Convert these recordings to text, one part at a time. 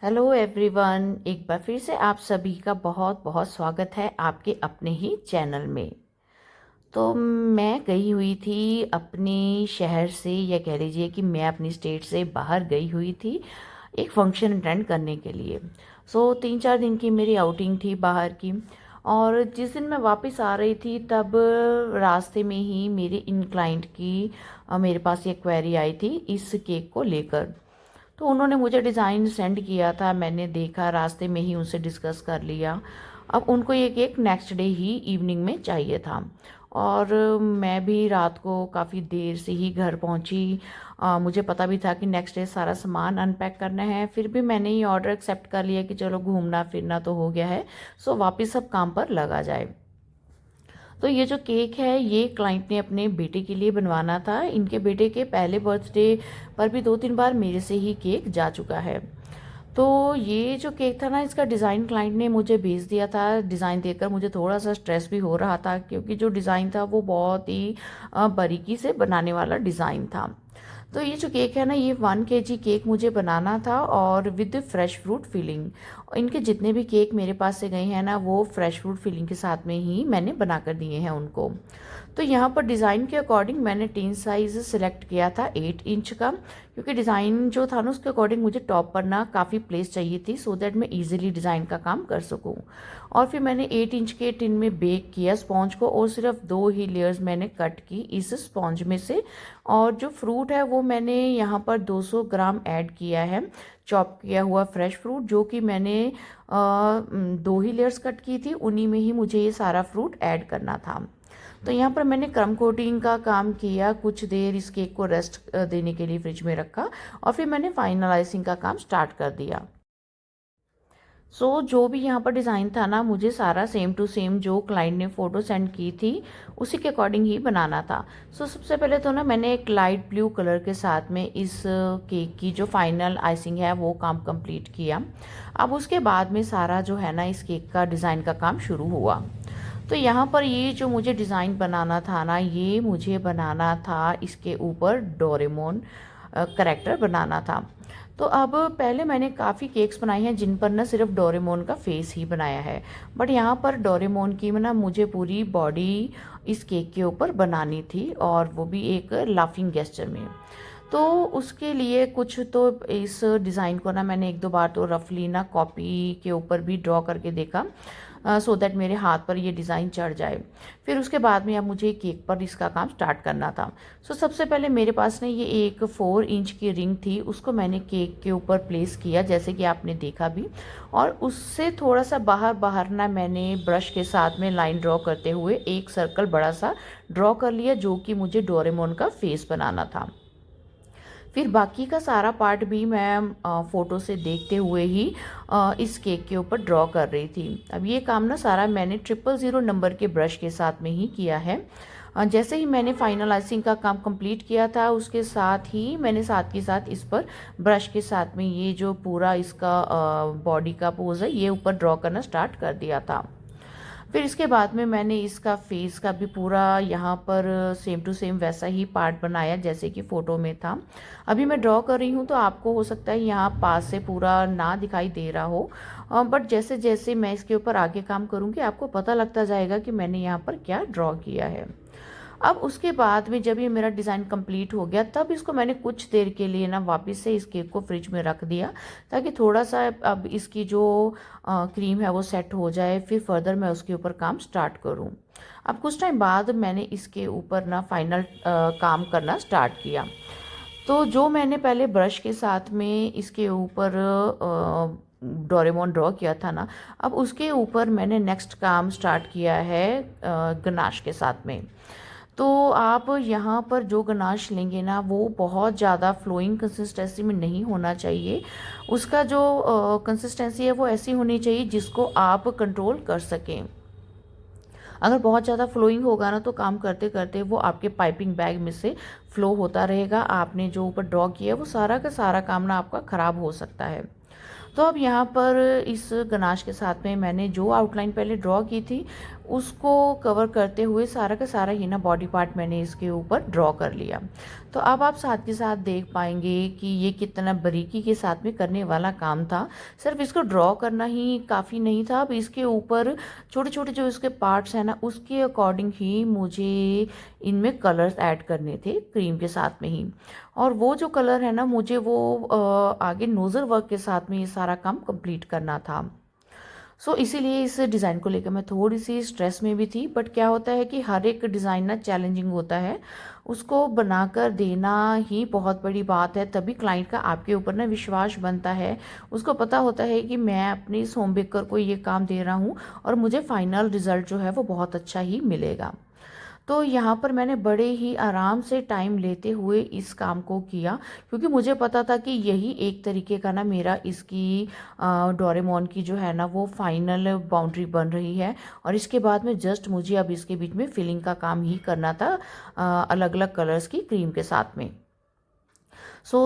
Hello everyone, एक बार फिर से आप सभी का बहुत बहुत स्वागत है आपके अपने ही चैनल में। तो मैं गई हुई थी अपने शहर से, या कह लीजिए कि मैं अपनी स्टेट से बाहर गई हुई थी एक फंक्शन अटेंड करने के लिए। 3-4 दिन की मेरी आउटिंग थी बाहर की। और जिस दिन मैं वापस आ रही थी तब रास्ते में ही मेरे इन क्लाइंट की मेरे पास ये क्वेरी आई थी इस केक को लेकर। तो उन्होंने मुझे डिज़ाइन सेंड किया था, मैंने देखा, रास्ते में ही उनसे डिस्कस कर लिया। अब उनको ये केक नेक्स्ट डे ही इवनिंग में चाहिए था। और मैं भी रात को काफ़ी देर से ही घर पहुंची। मुझे पता भी था कि नेक्स्ट डे सारा सामान अनपैक करना है, फिर भी मैंने ये ऑर्डर एक्सेप्ट कर लिया कि चलो घूमना फिरना तो हो गया है, सो वापस सब काम पर लगा जाए। तो ये जो केक है ये क्लाइंट ने अपने बेटे के लिए बनवाना था। इनके बेटे के पहले बर्थडे पर भी 2-3 बार मेरे से ही केक जा चुका है। तो ये जो केक था ना, इसका डिज़ाइन क्लाइंट ने मुझे भेज दिया था। डिज़ाइन देखकर मुझे थोड़ा सा स्ट्रेस भी हो रहा था, क्योंकि जो डिज़ाइन था वो बहुत ही बारीकी से बनाने वाला डिज़ाइन था। तो ये जो केक है ना, ये 1 kg केक मुझे बनाना था और विद फ्रेश फ्रूट फिलिंग। इनके जितने भी केक मेरे पास से गए हैं ना, वो फ्रेश फ्रूट फिलिंग के साथ में ही मैंने बना कर दिए हैं उनको। तो यहाँ पर डिज़ाइन के अकॉर्डिंग मैंने टीन साइज़ सिलेक्ट किया था 8 इंच का, क्योंकि डिज़ाइन जो था ना उसके अकॉर्डिंग मुझे टॉप पर ना काफ़ी प्लेस चाहिए थी, सो दैट मैं इजीली डिज़ाइन का काम कर सकूँ। और फिर मैंने 8 इंच के टिन में बेक किया स्पॉन्ज को, और सिर्फ 2 ही लेयर्स मैंने कट की इस स्पॉन्ज में से। और जो फ्रूट है वो मैंने यहाँ पर 200 ग्राम ऐड किया है, चॉप किया हुआ फ्रेश फ्रूट, जो कि मैंने 2 ही लेयर्स कट की थी, उन्हीं में ही मुझे ये सारा फ्रूट ऐड करना था। तो यहाँ पर मैंने क्रम कोटिंग का काम किया, कुछ देर इस केक को रेस्ट देने के लिए फ्रिज में रखा, और फिर मैंने फाइनलाइजिंग का काम स्टार्ट कर दिया। जो भी यहाँ पर डिज़ाइन था ना, मुझे सारा सेम टू सेम जो क्लाइंट ने फ़ोटो सेंड की थी उसी के अकॉर्डिंग ही बनाना था। सबसे पहले तो ना मैंने एक लाइट ब्लू कलर के साथ में इस केक की जो फाइनल आइसिंग है वो काम कंप्लीट किया। अब उसके बाद में सारा जो है ना इस केक का डिज़ाइन का काम शुरू हुआ। तो यहाँ पर ये जो मुझे डिज़ाइन बनाना था ना, ये मुझे बनाना था इसके ऊपर डोरेमोन करेक्टर बनाना था। तो अब पहले मैंने काफ़ी केक्स बनाए हैं जिन पर ना सिर्फ डोरेमोन का फेस ही बनाया है, बट यहाँ पर डोरेमोन की ना मुझे पूरी बॉडी इस केक के ऊपर बनानी थी, और वो भी एक लाफिंग गेस्चर में। तो उसके लिए कुछ तो इस डिज़ाइन को ना मैंने 1-2 बार तो रफली ना कॉपी के ऊपर भी ड्रॉ करके देखा, सो दैट मेरे हाथ पर ये डिज़ाइन चढ़ जाए। फिर उसके बाद में अब मुझे केक पर इसका काम स्टार्ट करना था। सबसे पहले मेरे पास ना ये एक 4 इंच की रिंग थी, उसको मैंने केक के ऊपर प्लेस किया जैसे कि आपने देखा भी। और उससे थोड़ा सा बाहर बाहर ना मैंने ब्रश के साथ में लाइन ड्रॉ करते हुए एक सर्कल बड़ा सा ड्रॉ कर लिया, जो कि मुझे डोरेमोन का फेस बनाना था। फिर बाकी का सारा पार्ट भी मैं फ़ोटो से देखते हुए ही इस केक के ऊपर ड्रॉ कर रही थी। अब ये काम ना सारा मैंने 000 नंबर के ब्रश के साथ में ही किया है। जैसे ही मैंने फाइनलाइजिंग का काम कंप्लीट किया था, उसके साथ ही मैंने साथ के साथ इस पर ब्रश के साथ में ये जो पूरा इसका बॉडी का पोज है ये ऊपर ड्रॉ करना स्टार्ट कर दिया था। फिर इसके बाद में मैंने इसका फेस का भी पूरा यहाँ पर सेम टू सेम वैसा ही पार्ट बनाया जैसे कि फ़ोटो में था। अभी मैं ड्रॉ कर रही हूँ तो आपको हो सकता है यहाँ पास से पूरा ना दिखाई दे रहा हो, बट जैसे जैसे मैं इसके ऊपर आगे काम करूँगी आपको पता लगता जाएगा कि मैंने यहाँ पर क्या ड्रॉ किया है। अब उसके बाद में जब ये मेरा डिज़ाइन कंप्लीट हो गया, तब इसको मैंने कुछ देर के लिए ना वापस से इस केक को फ्रिज में रख दिया, ताकि थोड़ा सा अब इसकी जो क्रीम है वो सेट हो जाए, फिर फर्दर मैं उसके ऊपर काम स्टार्ट करूँ। अब कुछ टाइम बाद मैंने इसके ऊपर ना फाइनल काम करना स्टार्ट किया। तो जो मैंने पहले ब्रश के साथ में इसके ऊपर डोरेमोन ड्रॉ किया था ना, अब उसके ऊपर मैंने नेक्स्ट काम स्टार्ट किया है गनाश के साथ में। तो आप यहाँ पर जो गनाश लेंगे ना वो बहुत ज़्यादा फ्लोइंग कंसिस्टेंसी में नहीं होना चाहिए। उसका जो कंसिस्टेंसी है वो ऐसी होनी चाहिए जिसको आप कंट्रोल कर सकें। अगर बहुत ज़्यादा फ्लोइंग होगा ना तो काम करते करते वो आपके पाइपिंग बैग में से फ़्लो होता रहेगा, आपने जो ऊपर ड्रॉ किया है वो सारा का सारा काम ना आपका ख़राब हो सकता है। तो अब यहाँ पर इस गनाश के साथ में मैंने जो आउटलाइन पहले ड्रॉ की थी उसको कवर करते हुए सारा का सारा ही ना बॉडी पार्ट मैंने इसके ऊपर ड्रॉ कर लिया। तो अब आप साथ के साथ देख पाएंगे कि ये कितना बारीकी के साथ में करने वाला काम था। सिर्फ इसको ड्रॉ करना ही काफ़ी नहीं था, अब इसके ऊपर छोटे छोटे जो इसके पार्ट्स हैं ना उसके अकॉर्डिंग ही मुझे इनमें कलर्स ऐड करने थे क्रीम के साथ में ही। और वो जो कलर है ना मुझे वो आगे नोज़ल वर्क के साथ में ये सारा काम कंप्लीट करना था। इसीलिए इस डिज़ाइन को लेकर मैं थोड़ी सी स्ट्रेस में भी थी। बट क्या होता है कि हर एक डिज़ाइन ना चैलेंजिंग होता है, उसको बनाकर देना ही बहुत बड़ी बात है, तभी क्लाइंट का आपके ऊपर ना विश्वास बनता है। उसको पता होता है कि मैं अपनी इस होम बेकर को ये काम दे रहा हूँ और मुझे फाइनल रिज़ल्ट जो है वो बहुत अच्छा ही मिलेगा। तो यहाँ पर मैंने बड़े ही आराम से टाइम लेते हुए इस काम को किया, क्योंकि मुझे पता था कि यही एक तरीके का ना मेरा इसकी डोरेमोन की जो है ना वो फाइनल बाउंड्री बन रही है। और इसके बाद में जस्ट मुझे अब इसके बीच में फिलिंग का काम ही करना था अलग अलग कलर्स की क्रीम के साथ में।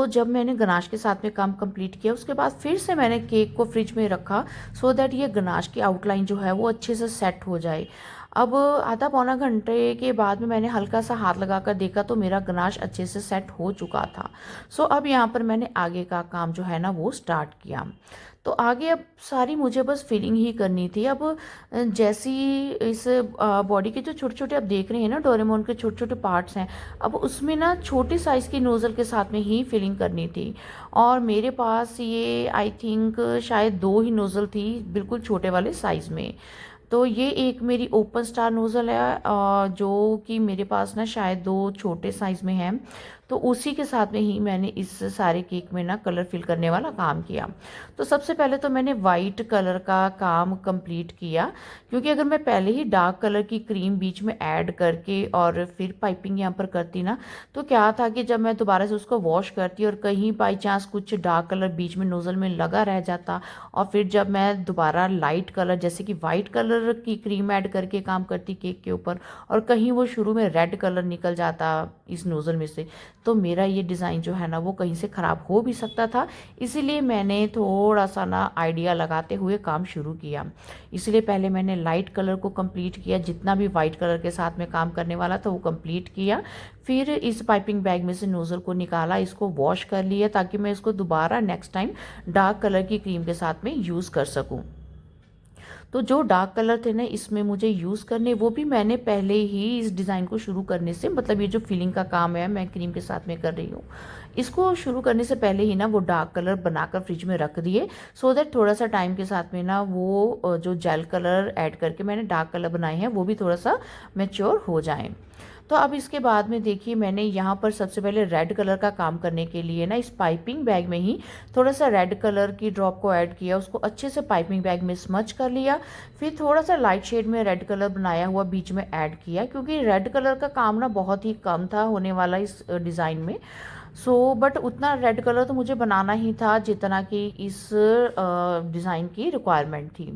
जब मैंने गनाश के साथ में काम कंप्लीट किया उसके बाद फिर से मैंने केक को फ्रिज में रखा, दैट ये गनाश की आउटलाइन जो है वो अच्छे से सेट हो जाए। अब आधा पौना घंटे के बाद में मैंने हल्का सा हाथ लगा कर देखा तो मेरा गनाश अच्छे से सेट हो चुका था। अब यहाँ पर मैंने आगे का काम जो है ना वो स्टार्ट किया। तो आगे अब सारी मुझे बस फिलिंग ही करनी थी। अब जैसी इस बॉडी के जो छोटे छोटे आप देख रहे हैं ना डोरेमोन के छोटे छोटे पार्ट्स हैं, अब उसमें ना छोटी साइज़ की नोज़ल के साथ में ही फिलिंग करनी थी। और मेरे पास ये आई थिंक शायद 2 ही नोज़ल थी बिल्कुल छोटे वाले साइज़ में। तो ये एक मेरी ओपन स्टार नोज़ल है जो कि मेरे पास ना शायद 2 छोटे साइज़ में है। तो उसी के साथ में ही मैंने इस सारे केक में ना कलर फिल करने वाला काम किया। तो सबसे पहले तो मैंने वाइट कलर का काम कंप्लीट किया, क्योंकि अगर मैं पहले ही डार्क कलर की क्रीम बीच में ऐड करके और फिर पाइपिंग यहाँ पर करती ना, तो क्या था कि जब मैं दोबारा से उसको वॉश करती और कहीं बाई चांस कुछ डार्क कलर बीच में नोज़ल में लगा रह जाता, और फिर जब मैं दोबारा लाइट कलर जैसे कि वाइट कलर की क्रीम ऐड करके काम करती केक के ऊपर और कहीं वो शुरू में रेड कलर निकल जाता इस नोज़ल में से, तो मेरा ये डिज़ाइन जो है ना वो कहीं से ख़राब हो भी सकता था। इसीलिए मैंने थोड़ा सा ना आइडिया लगाते हुए काम शुरू किया। इसलिए पहले मैंने लाइट कलर को कंप्लीट किया, जितना भी वाइट कलर के साथ में काम करने वाला था वो कंप्लीट किया। फिर इस पाइपिंग बैग में से नोज़ल को निकाला, इसको वॉश कर लिया ताकि मैं इसको दोबारा नेक्स्ट टाइम डार्क कलर की क्रीम के साथ में यूज़ कर सकूँ। तो जो डार्क कलर थे ना इसमें मुझे यूज़ करने, वो भी मैंने पहले ही इस डिज़ाइन को शुरू करने से, मतलब ये जो फिलिंग का काम है मैं क्रीम के साथ में कर रही हूँ, इसको शुरू करने से पहले ही ना वो डार्क कलर बनाकर फ्रिज में रख दिए, दैट थोड़ा सा टाइम के साथ में ना वो जो जेल कलर ऐड करके मैंने डार्क कलर बनाए हैं वो भी थोड़ा सा मैच्योर हो जाएं। तो अब इसके बाद में देखिए मैंने यहाँ पर सबसे पहले रेड कलर का काम करने के लिए ना इस पाइपिंग बैग में ही थोड़ा सा रेड कलर की ड्रॉप को ऐड किया, उसको अच्छे से पाइपिंग बैग में स्मच कर लिया। फिर थोड़ा सा लाइट शेड में रेड कलर बनाया हुआ बीच में ऐड किया, क्योंकि रेड कलर का काम ना बहुत ही कम था होने वाला इस डिज़ाइन में। बट उतना रेड कलर तो मुझे बनाना ही था जितना कि इस डिज़ाइन की रिक्वायरमेंट थी।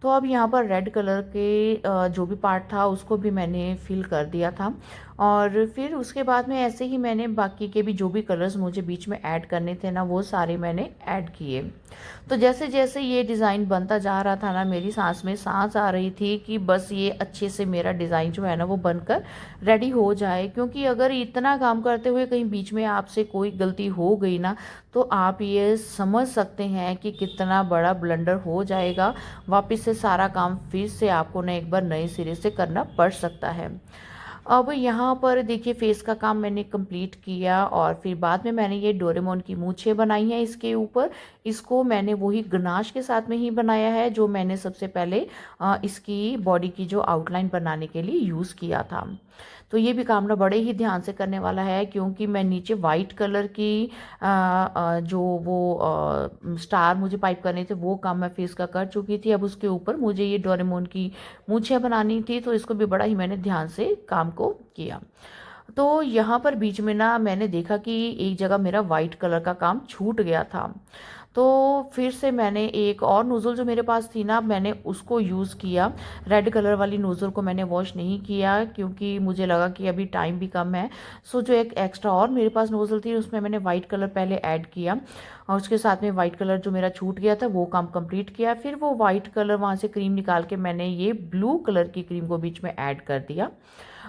तो अब यहाँ पर रेड कलर के जो भी पार्ट था उसको भी मैंने फिल कर दिया था। और फिर उसके बाद में ऐसे ही मैंने बाकी के भी जो भी कलर्स मुझे बीच में ऐड करने थे ना वो सारे मैंने ऐड किए। तो जैसे जैसे ये डिज़ाइन बनता जा रहा था ना मेरी सांस में सांस आ रही थी कि बस ये अच्छे से मेरा डिज़ाइन जो है ना वो बनकर रेडी हो जाए, क्योंकि अगर इतना काम करते हुए कहीं बीच में आपसे कोई गलती हो गई ना तो आप ये समझ सकते हैं कि कितना बड़ा ब्लंडर हो जाएगा। वापस से सारा काम फिर से आपको ना एक बार नए सिरे से करना पड़ सकता है। अब यहाँ पर देखिए फेस का काम मैंने कंप्लीट किया और फिर बाद में मैंने ये डोरेमोन की मूंछें बनाई हैं इसके ऊपर। इसको मैंने वही गनाश के साथ में ही बनाया है जो मैंने सबसे पहले इसकी बॉडी की जो आउटलाइन बनाने के लिए यूज़ किया था। तो ये भी काम ना बड़े ही ध्यान से करने वाला है, क्योंकि मैं नीचे वाइट कलर की जो वो स्टार मुझे पाइप करने थे वो काम मैं फेस का कर चुकी थी। अब उसके ऊपर मुझे ये डोरेमोन की मूंछें बनानी थी, तो इसको भी बड़ा ही मैंने ध्यान से काम को किया। तो यहाँ पर बीच में ना मैंने देखा कि एक जगह मेरा वाइट कलर का काम छूट गया था। तो फिर से मैंने एक और नोज़ल जो मेरे पास थी ना, मैंने उसको यूज़ किया। रेड कलर वाली नोज़ल को मैंने वॉश नहीं किया क्योंकि मुझे लगा कि अभी टाइम भी कम है। सो जो एक एक्स्ट्रा और मेरे पास नोज़ल थी उसमें मैंने वाइट कलर पहले ऐड किया और उसके साथ में वाइट कलर जो मेरा छूट गया था वो काम कंप्लीट किया। फिर वो वाइट कलर वहाँ से क्रीम निकाल के मैंने ये ब्लू कलर की क्रीम को बीच में ऐड कर दिया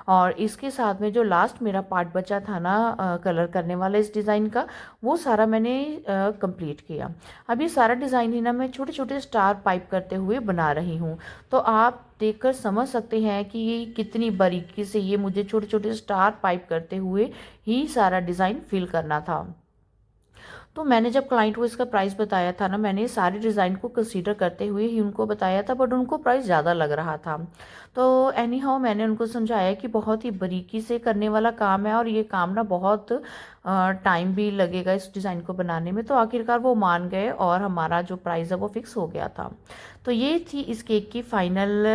और इसके साथ में जो लास्ट मेरा पार्ट बचा था ना कलर करने वाला इस डिज़ाइन का, वो सारा मैंने कंप्लीट किया। अब ये सारा डिज़ाइन ही ना मैं छोटे छोटे स्टार पाइप करते हुए बना रही हूँ। तो आप देखकर समझ सकते हैं कि ये कितनी बारीकी से ये मुझे छोटे छोटे स्टार पाइप करते हुए ही सारा डिज़ाइन फिल करना था। तो मैंने जब क्लाइंट को इसका प्राइस बताया था ना, मैंने सारे डिज़ाइन को कंसीडर करते हुए ही उनको बताया था, बट उनको प्राइस ज़्यादा लग रहा था। तो एनी हाउ मैंने उनको समझाया कि बहुत ही बारीकी से करने वाला काम है और ये काम ना बहुत टाइम भी लगेगा इस डिज़ाइन को बनाने में। तो आखिरकार वो मान गए और हमारा जो प्राइस है वो फिक्स हो गया था। तो ये थी इस केक की फाइनल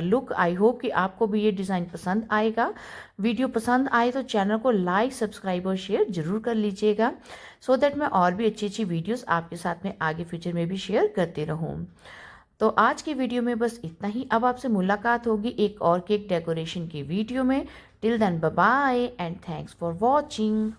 लुक। आई होप कि आपको भी ये डिज़ाइन पसंद आएगा। वीडियो पसंद आए तो चैनल को लाइक, सब्सक्राइब और शेयर ज़रूर कर लीजिएगा, सो दैट मैं और भी अच्छी अच्छी वीडियोस आपके साथ में आगे फ्यूचर में भी शेयर करते रहूं। तो आज की वीडियो में बस इतना ही। अब आपसे मुलाकात होगी एक और केक डेकोरेशन की वीडियो में। Till then bye bye and thanks for watching.